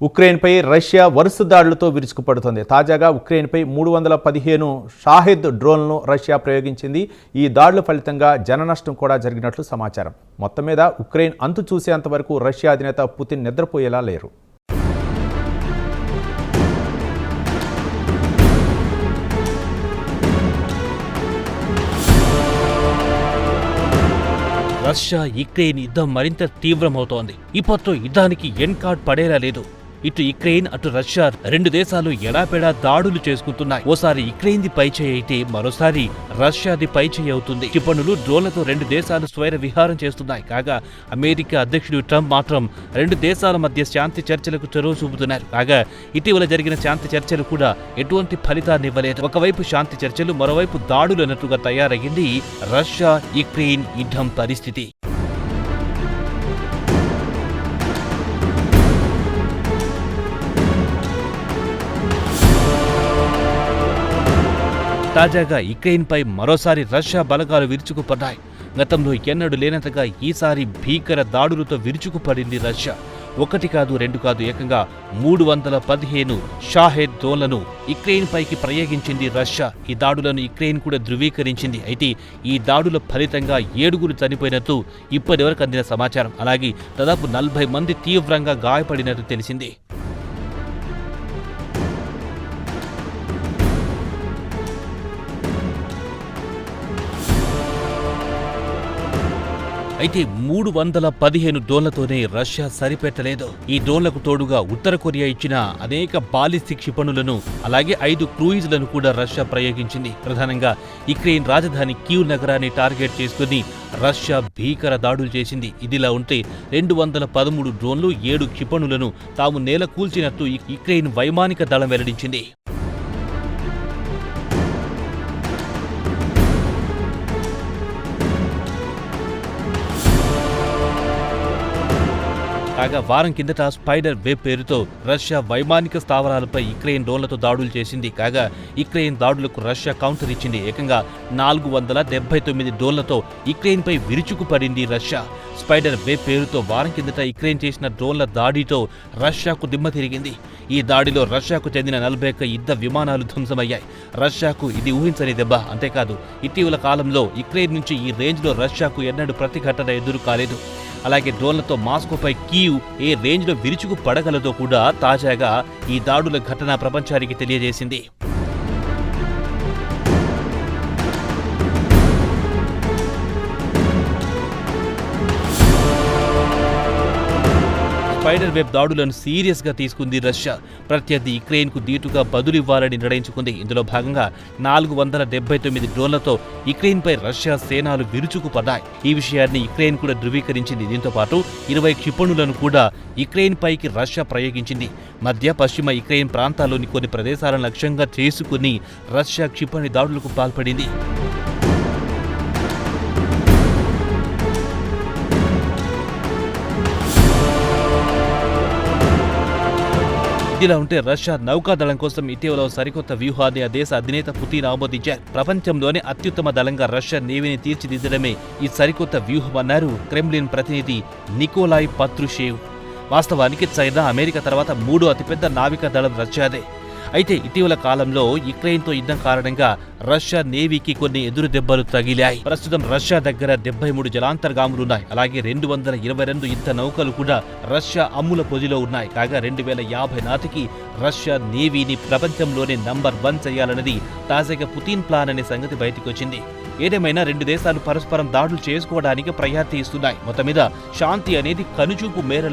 ఉక్రెయిన్పై Russia వరుస దాడులతో విరుచుకుపడుతోంది. తాజాగా ఉక్రెయిన్పై 315 షాహెద్ డ్రోన్లను రష్యా ప్రయోగించింది. ఈ దాడుల ఫలితంగా జననష్టం కూడా జరిగినట్లు సమాచారం. మొత్తం మీద ఉక్రెయిన్ అంతు చూసేంత వరకు రష్యా అధినేత పుతిన్ నిద్రపోయేలా లేరు. రష్యా యుక్రెయిన్ యుద్ధం మరింత తీవ్రమవుతోంది. ఇప్పట్లో యుద్ధానికి ఎండ్ కార్డ్ పడేలా లేదు. ఇటు యుక్రెయిన్ అటు రష్యా రెండు దేశాలు ఎడాపెడా దాడులు చేసుకుంటున్నాయి. ఓసారి యుక్రెయిన్ది పైచేయి అయితే మరోసారి రష్యాది పైచేయి అవుతుంది. క్షిపణులు డ్రోన్లతో రెండు దేశాలు స్వైర విహారం చేస్తున్నాయి. కాగా అమెరికా అధ్యక్షుడు ట్రంప్ మాత్రం రెండు దేశాల మధ్య శాంతి చర్చలకు చొరవ చూపుతున్నారు. కాగా ఇటీవల జరిగిన శాంతి చర్చలు కూడా ఎటువంటి ఫలితాన్ని ఇవ్వలేదు. ఒకవైపు శాంతి చర్చలు, మరోవైపు దాడులు అన్నట్టుగా తయారయ్యింది రష్యా యుక్రెయిన్ యుద్ధం పరిస్థితి. తాజాగా యుక్రెయిన్పై మరోసారి రష్యా బలగాలు విరుచుకుపడ్డాయి. గతంలో ఎన్నడూ లేనంతగా ఈసారి భీకర దాడులతో విరుచుకుపడింది రష్యా. ఒకటి కాదు, రెండు కాదు, ఏకంగా 315 షాహెద్ డ్రోన్లను యుక్రెయిన్ పైకి ప్రయోగించింది రష్యా. ఈ దాడులను యుక్రెయిన్ కూడా ధృవీకరించింది. అయితే ఈ దాడుల ఫలితంగా 7 చనిపోయినట్టు ఇప్పటివరకు అందిన సమాచారం. అలాగే దాదాపు 40 మంది తీవ్రంగా గాయపడినట్టు తెలిసింది. అయితే 315 డ్రోన్లతోనే రష్యా సరిపెట్టలేదు. ఈ డ్రోన్లకు తోడుగా ఉత్తర కొరియా ఇచ్చిన అనేక బాలిస్టిక్ క్షిపణులను, అలాగే 5 క్రూయిజ్లను కూడా రష్యా ప్రయోగించింది. ప్రధానంగా యుక్రెయిన్ రాజధాని కీవ్ నగరాన్ని టార్గెట్ చేసుకుని రష్యా భీకర దాడులు చేసింది. ఇదిలా ఉంటే 213 డ్రోన్లు, 7 క్షిపణులను తాము నేల కూల్చినట్టు యుక్రెయిన్ వైమానిక దళం వెల్లడించింది. కాగా వారం కిందట స్పైడర్ వెబ్ పేరుతో రష్యా వైమానిక స్థావరాలపై యుక్రెయిన్ డ్రోన్లతో దాడులు చేసింది. కాగా యుక్రెయిన్ దాడులకు రష్యా కౌంటర్ ఇచ్చింది. ఏకంగా 479 డ్రోన్లతో యుక్రెయిన్పై విరుచుకుపడింది రష్యా. స్పైడర్ వెబ్ పేరుతో వారం కిందట యుక్రెయిన్ చేసిన డ్రోన్ల దాడితో రష్యాకు దిమ్మ తిరిగింది. ఈ దాడిలో రష్యాకు చెందిన 41 యుద్ధ విమానాలు ధ్వంసమయ్యాయి. రష్యాకు ఇది ఊహించని దెబ్బ. అంతేకాదు, ఇటీవల కాలంలో యుక్రెయిన్ నుంచి ఈ రేంజ్లో రష్యాకు ఎన్నడూ ప్రతిఘటన ఎదురు కాలేదు. అలాగే డ్రోన్లతో మాస్కోపై కీవ్ ఏ రేంజ్లో విరుచుకు పడగలదో కూడా తాజాగా ఈ దాడుల ఘటన ప్రపంచానికి తెలియజేసింది. స్పైడర్ వెబ్ దాడులను సీరియస్ గా తీసుకుంది రష్యా. ప్రత్యర్థి యుక్రెయిన్ కు దీటుగా బదులివ్వాలని నిర్ణయించుకుంది. ఇందులో భాగంగా 479 డ్రోన్లతో యుక్రెయిన్ పై రష్యా సేనలు విరుచుకుపడ్డాయి. ఈ విషయాన్ని యుక్రెయిన్ కూడా ధృవీకరించింది. దీంతో పాటు 20 క్షిపణులను కూడా యుక్రెయిన్ పైకి రష్యా ప్రయోగించింది. మధ్య పశ్చిమ యుక్రెయిన్ ప్రాంతాల్లోని కొన్ని ప్రదేశాలను లక్ష్యంగా చేసుకుని రష్యా క్షిపణి దాడులకు పాల్పడింది. ఇదిలా ఉంటే రష్యా నౌకాదళం కోసం ఇటీవల సరికొత్త వ్యూహాన్ని ఆ దేశ అధినేత పుతిన్ ఆమోదించారు. ప్రపంచంలోనే అత్యుత్తమ దళంగా రష్యా నేవీని తీర్చిదిద్దడమే ఈ సరికొత్త వ్యూహమన్నారు క్రెమ్లిన్ ప్రతినిధి నికోలాయ్ పత్రుషేవ్. వాస్తవానికి చైనా, అమెరికా తర్వాత 3వ అతిపెద్ద నావికా దళం రష్యాదే. అయితే ఇటీవల కాలంలో యుక్రెయిన్తో యుద్ధం కారణంగా రష్యా నేవీకి కొన్ని ఎదురు దెబ్బలు తగిలాయి. ప్రస్తుతం రష్యా దగ్గర 73 జలాంతర్గాములున్నాయి. అలాగే 222 యుద్ధ నౌకలు కూడా రష్యా అమ్ముల పొదిలో ఉన్నాయి. కాగా 2050 నాటికి రష్యా నేవీని ప్రపంచంలోనే నంబర్ 1 చేయాలన్నది తాజాగా పుతిన్ ప్లాన్ అనే సంగతి బయటకొచ్చింది. ఏదేమైనా రెండు దేశాలు పరస్పరం దాడులు చేసుకోవడానికి ప్రయత్నిస్తున్నాయి. మొత్తం మీద శాంతి అనేది కనుచూపు మేరలో